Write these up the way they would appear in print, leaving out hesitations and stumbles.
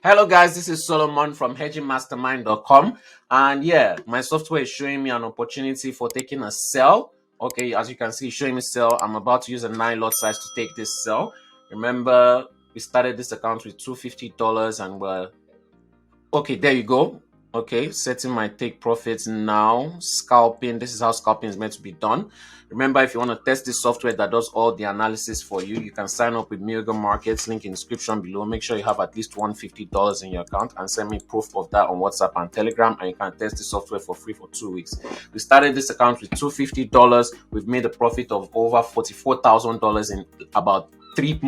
Hello guys, this is Solomon from hedgingmastermind.com, and yeah, my software is showing me an opportunity for taking a sell. Okay, as you can see, showing me sell. I'm about to use a 9 lot size to take this sell. Remember, we started this account with $250 and we're okay, there you go. Okay, setting my take profits now. Scalping. This is how scalping is meant to be done. Remember, if you want to test this software that does all the analysis for you, you can sign up with Miracle Markets. Link in the description below. Make sure you have at least $150 in your account and send me proof of that on WhatsApp and Telegram, and you can test the software for free for 2 weeks. We started this account with $250. We've made a profit of over $44,000 in about three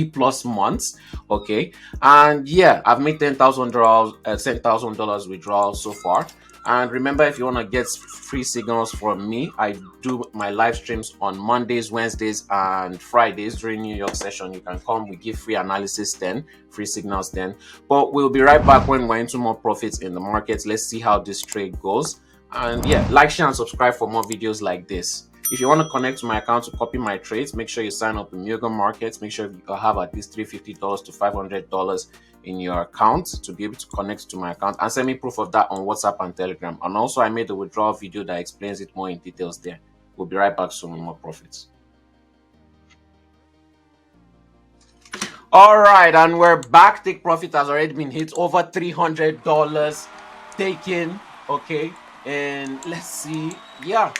plus months. Okay, and yeah, I've made $10,000 withdrawal so far. And remember, if you want to get free signals from me, I do my live streams on Mondays, Wednesdays, and Fridays during New York session. You can come, we give free analysis then, free signals then. But we'll be right back when we're into more profits in the markets. Let's see how this trade goes. And yeah, like, share, and subscribe for more videos like this. If you want to connect to my account to copy my trades, make sure you sign up in Miracle Markets. Make sure you have at least $350 to $500 in your account to be able to connect to my account, and send me proof of that on WhatsApp and Telegram. And also, I made a withdrawal video that explains it more in details there. We'll be right back soon with more profits. All right, and we're back. Take profit has already been hit, over $300 taken. Okay, and let's see, yeah,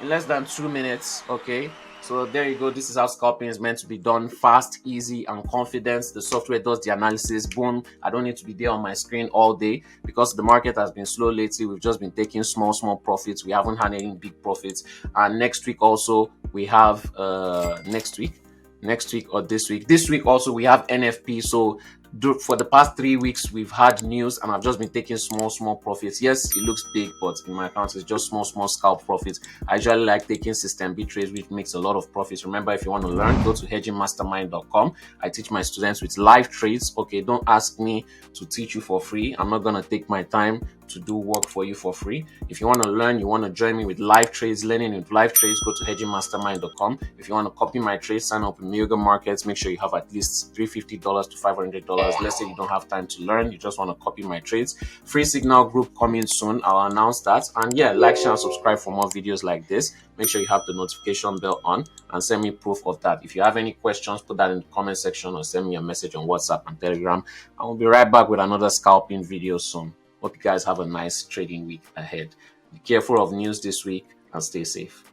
in less than 2 minutes. Okay, so there you go. This is how scalping is meant to be done: fast, easy, and confident. The software does the analysis. Boom, I don't need to be there on my screen all day because the market has been slow lately. We've just been taking small profits. We haven't had any big profits. And next week also we have next week or this week also we have NFP. So for the past 3 weeks we've had news, and I've just been taking small profits. Yes, it looks big, but in my account it's just small scalp profits. I usually like taking system B trades, which makes a lot of profits. Remember, if you want to learn, go to hedgingmastermind.com. I teach my students with live trades. Okay, don't ask me to teach you for free. I'm not gonna take my time to do work for you for free. If you want to learn, you want to join me with live trades, learning with live trades, go to hedgingmastermind.com. If you want to copy my trades, sign up in Miracle Markets. Make sure you have at least $350 to $500. Let's say you don't have time to learn, you just want to copy my trades. Free signal group coming soon. I'll announce that. And yeah, like, share, and subscribe for more videos like this. Make sure you have the notification bell on and send me proof of that. If you have any questions, put that in the comment section or send me a message on WhatsApp and Telegram. I will be right back with another scalping video soon. Hope you guys have a nice trading week ahead. Be careful of news this week and stay safe.